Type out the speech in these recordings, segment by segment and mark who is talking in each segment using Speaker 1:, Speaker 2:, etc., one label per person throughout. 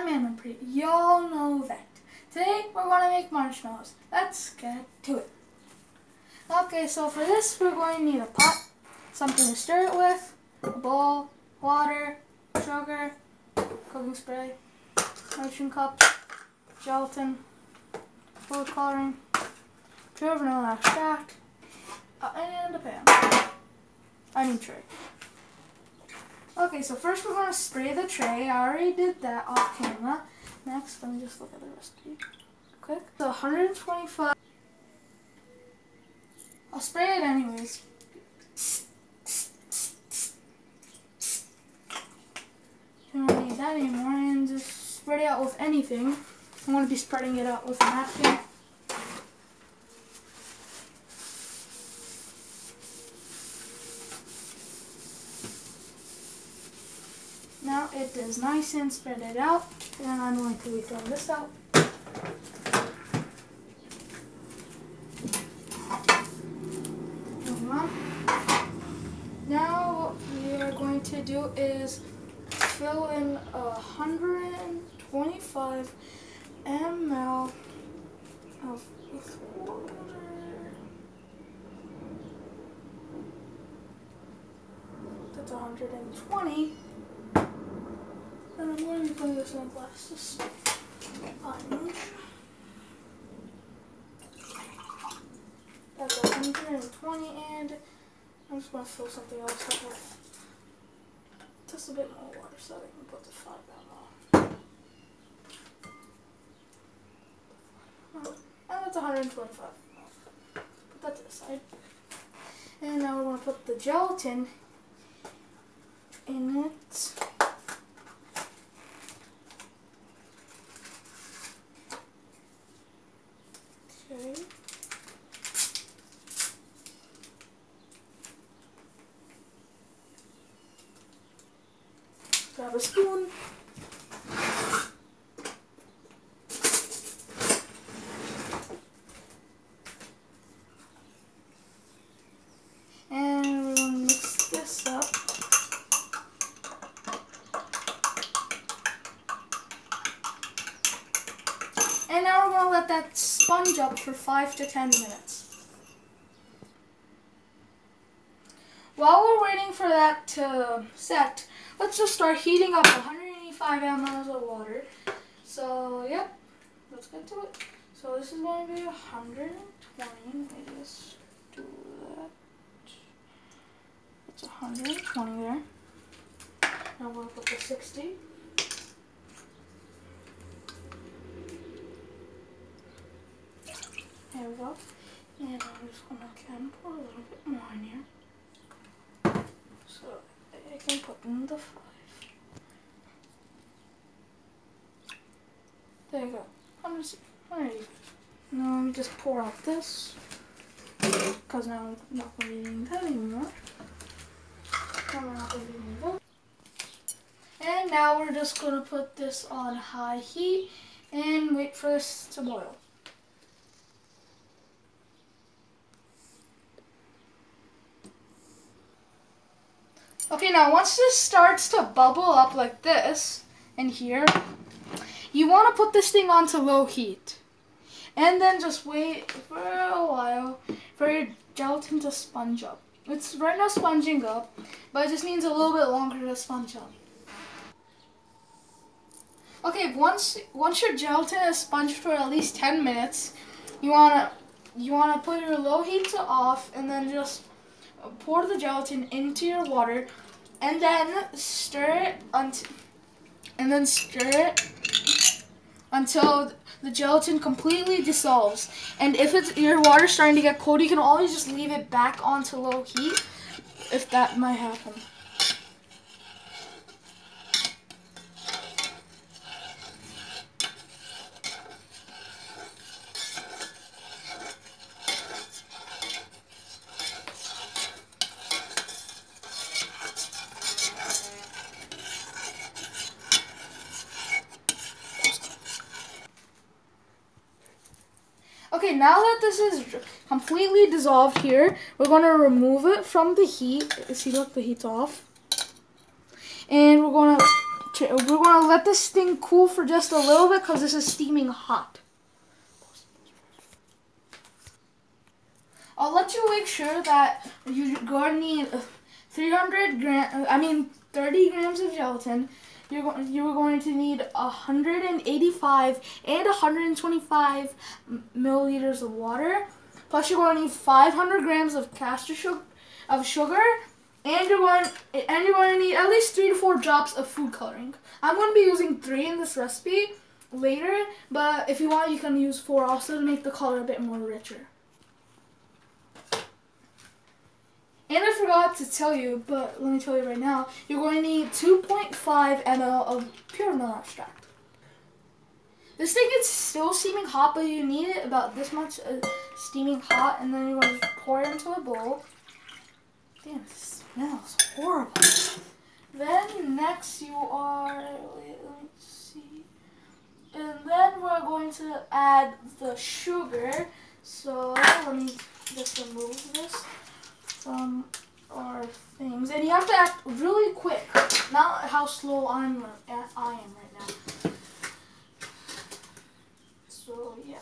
Speaker 1: I'm Aman. Y'all know that. Today we're going to make marshmallows. Let's get to it. Okay, so for this we're going to need a pot, something to stir it with, a bowl, water, sugar, cooking spray, motion cup, gelatin, food coloring, pure vanilla extract, and a pan. I mean tray. Okay, so first we're going to spray the tray. I already did that off camera. Next, let me just look at the recipe quick. So 125. I'll spray it anyways. You don't need that anymore, and just spread it out with anything. I'm going to be spreading it out with a napkin. Now it is nice and spread it out, and I'm going to refill this out. Now what we are going to do is fill in 125 ml with water. That's 120. And I'm going to put this in a glass to sponge. That's 120, and I'm just going to fill something else up with just a bit more water so I can put the 5 ml. And that's 125. Put that to the side. And now we're going to put the gelatin in it. Okay. Grab a spoon. And we're going to mix this up. And now we're going to let that sponge up for 5 to 10 minutes. While we're waiting for that to set, let's just start heating up 185 ml of water. So, yep, let's get to it. So this is going to be 120. Maybe let's do that. It's 120 there. Now we'll put the 60. There we go. And I'm just going to again pour a little bit more in here. So I can put in the 5. There you go. 185. Now let me just pour out this. Because now I'm not going to be eating that anymore. And now we're just going to put this on high heat and wait for this to boil. Okay, now once this starts to bubble up like this, and here, you want to put this thing onto low heat. And then just wait for a while for your gelatin to sponge up. It's right now sponging up, but it just needs a little bit longer to sponge up. Okay, once your gelatin is sponged for at least 10 minutes, you wanna put your low heat to off, and then just pour the gelatin into your water, and then stir it until the gelatin completely dissolves. And if your water's starting to get cold, you can always just leave it back onto low heat if that might happen. Okay, now that this is completely dissolved here, we're going to remove it from the heat. See, look, the heat's off. And we're going to we're going to let this thing cool for just a little bit because this is steaming hot. I'll let you make sure that you're going to need 30 grams of gelatin. You're going to need 185 and 125 milliliters of water. Plus, you're going to need 500 grams of sugar, and you're going to need at least 3 to 4 drops of food coloring. I'm going to be using 3 in this recipe later, but if you want, you can use 4 also to make the color a bit more richer. And I forgot to tell you, but let me tell you right now, you're going to need 2.5 ml of pure vanilla extract. This thing is still steaming hot, but you need it about this much steaming hot, and then you're going to pour it into a bowl. Damn, it smells horrible. Then next you are, let me see, and then we're going to add the sugar. So let me just remove this from our things, and you have to act really quick, not how slow I am right now. So yeah.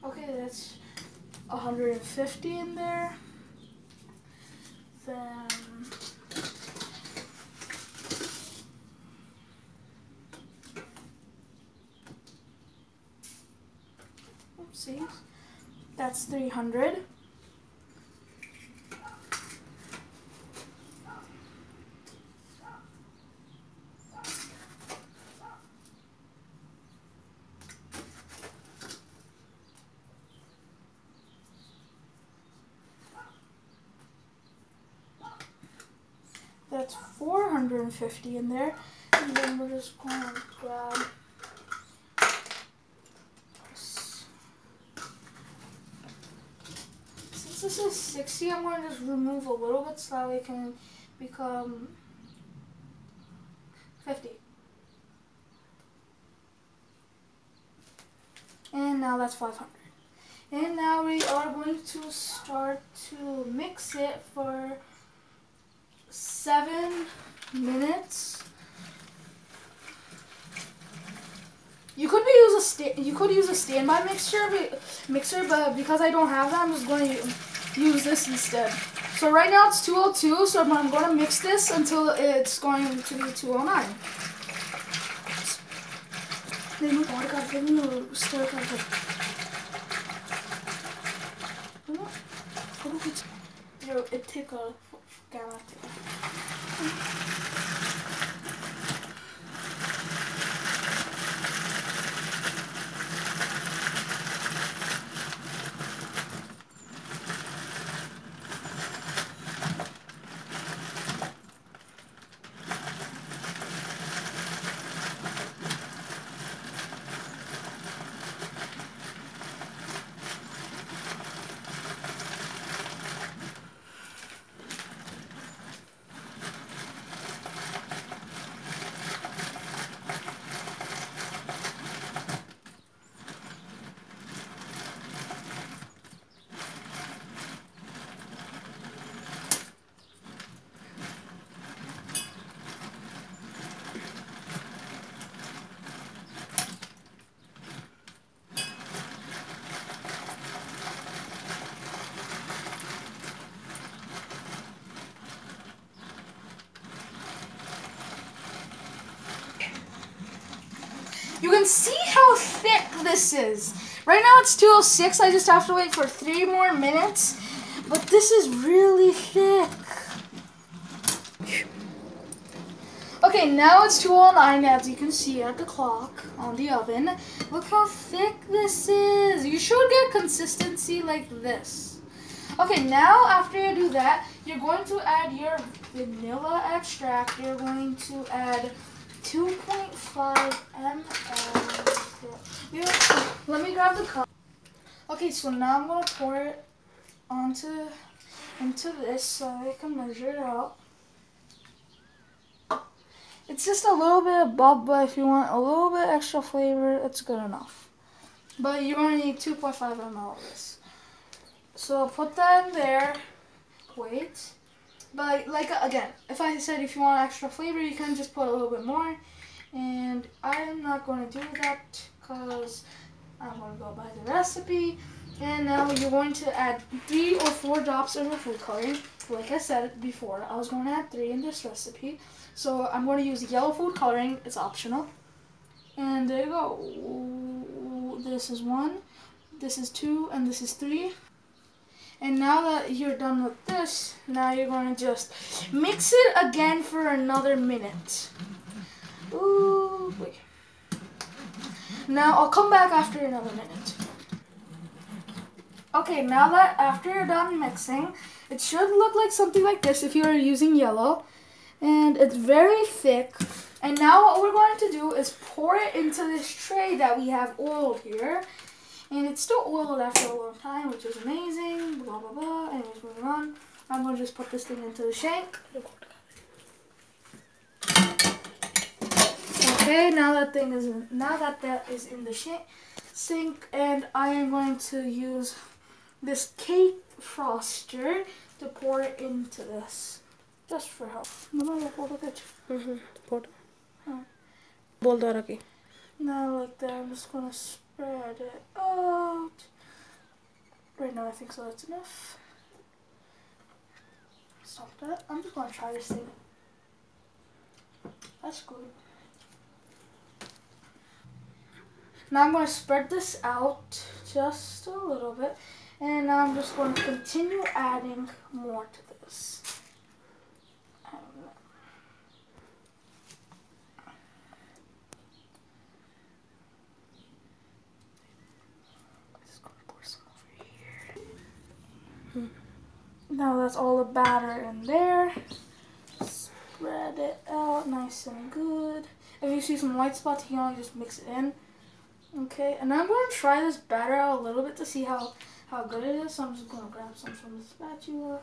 Speaker 1: Okay, that's 150 in there. Then oopsies, that's 300. That's 450 in there, and then we're just going to grab this. Since this is 60, I'm going to just remove a little bit so that it can become 50. And now that's 500. And now we are going to start to mix it for 7 minutes. You could use a standby mixer, but because I don't have that, I'm just going to use this instead. So right now it's 202, so I'm going to mix this until it's going to be 209. It take a galactic. You can see how thick this is. Right now it's 206. I just have to wait for 3 more minutes. But this is really thick. Okay, now it's 209, as you can see at the clock on the oven. Look how thick this is. You should get consistency like this. Okay, now after you do that, you're going to add your vanilla extract. You're going to add 2.5 ml. Let me grab the cup. Okay, so now I'm going to pour it into this so I can measure it out. It's just a little bit above, but if you want a little bit extra flavor, it's good enough. but you're going to need 2.5 ml of this. So put that in there. Wait. But like again, if I said if you want extra flavor, you can just put a little bit more. And I'm not going to do that because I'm going to go by the recipe. And now you're going to add 3 or 4 drops of your food coloring. Like I said before, I was going to add 3 in this recipe. So I'm going to use yellow food coloring. It's optional. And there you go. This is 1, this is 2, and this is 3. And now that you're done with this, now you're going to just mix it again for another minute. Ooh, wait. Now I'll come back after another minute. Okay, now that after you're done mixing, it should look like something like this if you are using yellow. And it's very thick. And now what we're going to do is pour it into this tray that we have oiled here. And it's still oiled after a long time, which is amazing. Blah, blah, blah. Anyways, moving on. I'm going to just put this thing into the shank. Okay, now that is in the sink, and I am going to use this cake froster to pour it into this, just for help. Now like that, I'm just gonna spread it out. Right now, I think so. That's enough. Stop that. I'm just gonna try this thing. That's good. Now I'm going to spread this out just a little bit, and now I'm just going to continue adding more to this. Just going to pour some over here. Now that's all the batter in there. Spread it out nice and good. If you see some white spots, you can just mix it in. Okay, and I'm going to try this batter out a little bit to see how good it is. So I'm just going to grab some from the spatula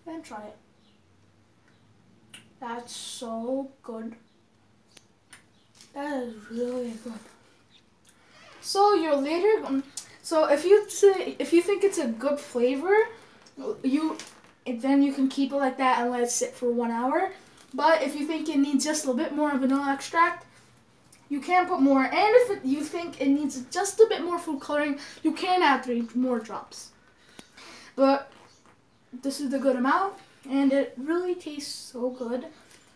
Speaker 1: and try it. That's so good. That is really good. So you're later, so if you think it's a good flavor, then you can keep it like that and let it sit for 1 hour. But if you think it needs just a little bit more vanilla extract, you can put more, and if you think it needs just a bit more food coloring, you can add 3 more drops. But this is the good amount, and it really tastes so good.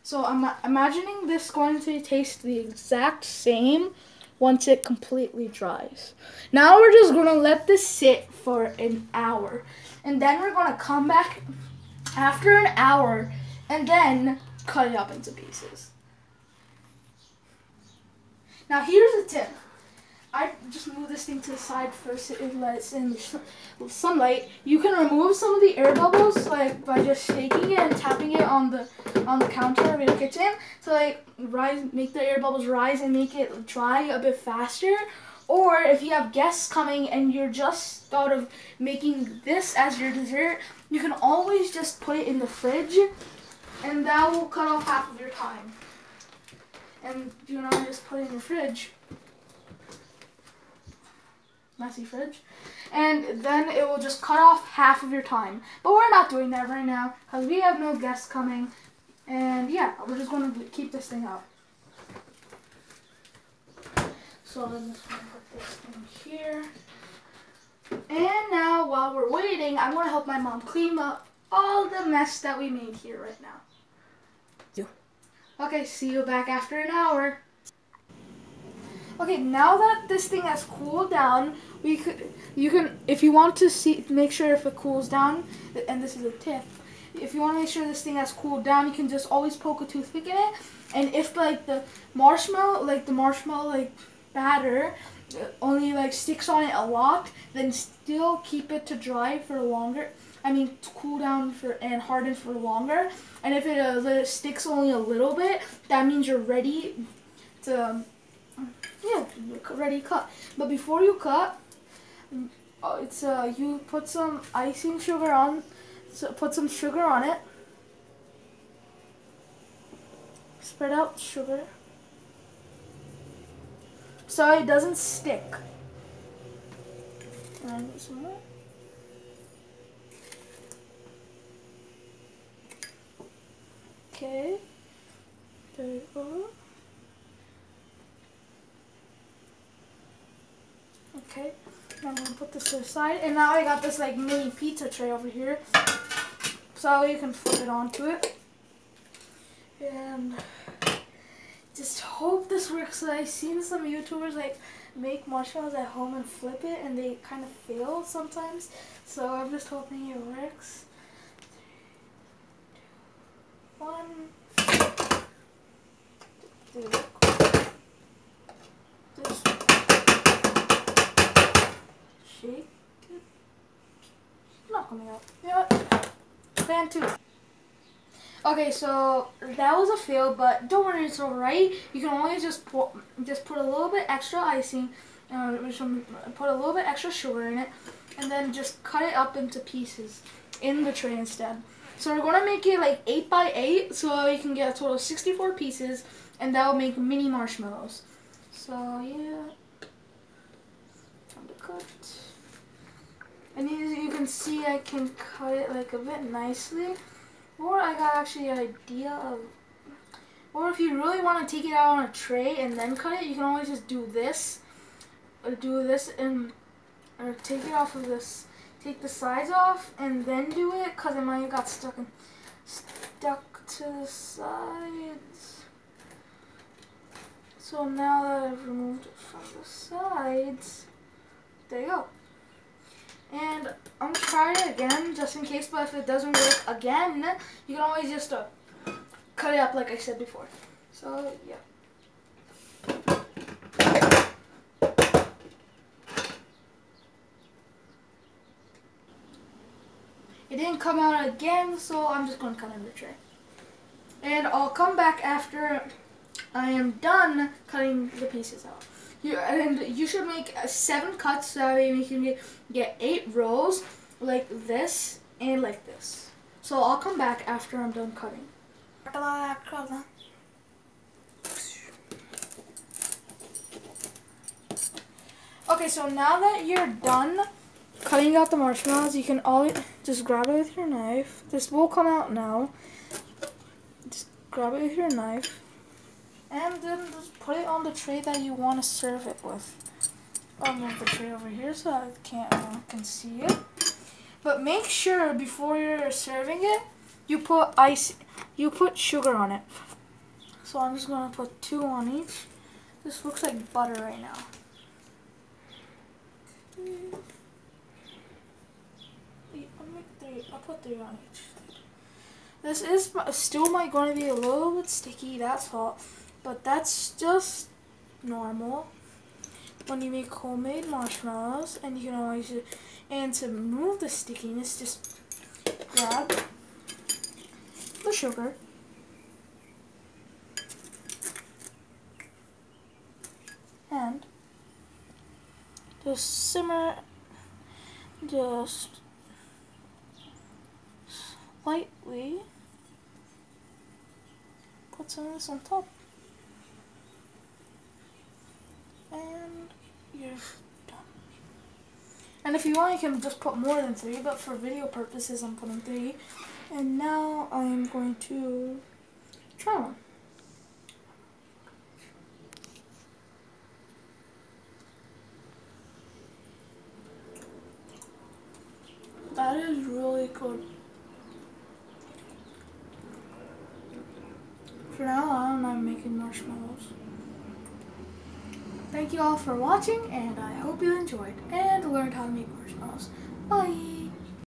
Speaker 1: So I'm imagining this going to taste the exact same once it completely dries. Now we're just going to let this sit for an hour, and then we're going to come back after an hour and then cut it up into pieces. Now here's a tip. I just move this thing to the side first and let it sit in the sunlight. You can remove some of the air bubbles like by just shaking it and tapping it on the counter of your kitchen to like make the air bubbles rise and make it dry a bit faster. Or if you have guests coming and you're just thought of making this as your dessert, you can always just put it in the fridge, and that will cut off half of your time. And you know, just put it in your fridge. Messy fridge. And then it will just cut off half of your time. But we're not doing that right now because we have no guests coming. And yeah, we're just going to keep this thing out. So I'm just going to put this in here. And now while we're waiting, I'm going to help my mom clean up all the mess that we made here right now. Okay, see you back after an hour. Okay, now that this thing has cooled down, you can, if you want to make sure if it cools down, and this is a tip, if you want to make sure this thing has cooled down, you can just always poke a toothpick in it, and if like the marshmallow batter only like sticks on it a lot, then still keep it to dry for longer. To cool down and harden for longer. And if it sticks only a little bit, that means you're ready to, ready to cut. But before you cut, you put some icing sugar on. So put some sugar on it. Spread out sugar so it doesn't stick. And I need some more. Okay. There we go. Okay. Now I'm gonna put this to the side, and now I got this like mini pizza tray over here, so you can flip it onto it. And just hope this works. So I've seen some YouTubers like make marshmallows at home and flip it, and they kind of fail sometimes. So I'm just hoping it works. 3, 2, 1. Just shake it. It's not coming out. You know what? Plan 2. Okay, so that was a fail, but don't worry, it's alright. You can always just put a little bit extra icing, put a little bit extra sugar in it, and then just cut it up into pieces in the tray instead. So we're going to make it like 8 by 8, so you can get a total of 64 pieces, and that will make mini marshmallows. So yeah, time to cut. And as you can see, I can cut it like a bit nicely. Or I got actually an idea of, or if you really want to take it out on a tray and then cut it, you can always just do this, or take it off of this, take the sides off and then do it, because it might have got stuck to the sides. So now that I've removed it from the sides, there you go. And I'm going to try it again just in case, but if it doesn't work again, you can always just cut it up like I said before. So yeah. It didn't come out again, so I'm just going to cut it in the tray. And I'll come back after I am done cutting the pieces out. You should make 7 cuts, so that way you can get 8 rows like this and like this. So I'll come back after I'm done cutting. Okay, so now that you're done cutting out the marshmallows, you can always just grab it with your knife. This will come out now. Just grab it with your knife. And then just put it on the tray that you want to serve it with. I'll move the tray over here so I can see it. But make sure before you're serving it, you put sugar on it. So I'm just gonna put 2 on each. This looks like butter right now. I'll make 3. I'll put 3 on each. This is still going to be a little bit sticky. That's all. But that's just normal when you make homemade marshmallows, and you can always and to remove the stickiness, just grab the sugar and just simmer just lightly. Put some of this on top. And you're done. And if you want, you can just put more than 3, but for video purposes, I'm putting 3. And now I'm going to try one. That is really good. For now on, I'm making marshmallows. Thank you all for watching, and I hope you enjoyed and learned how to make marshmallows. Bye!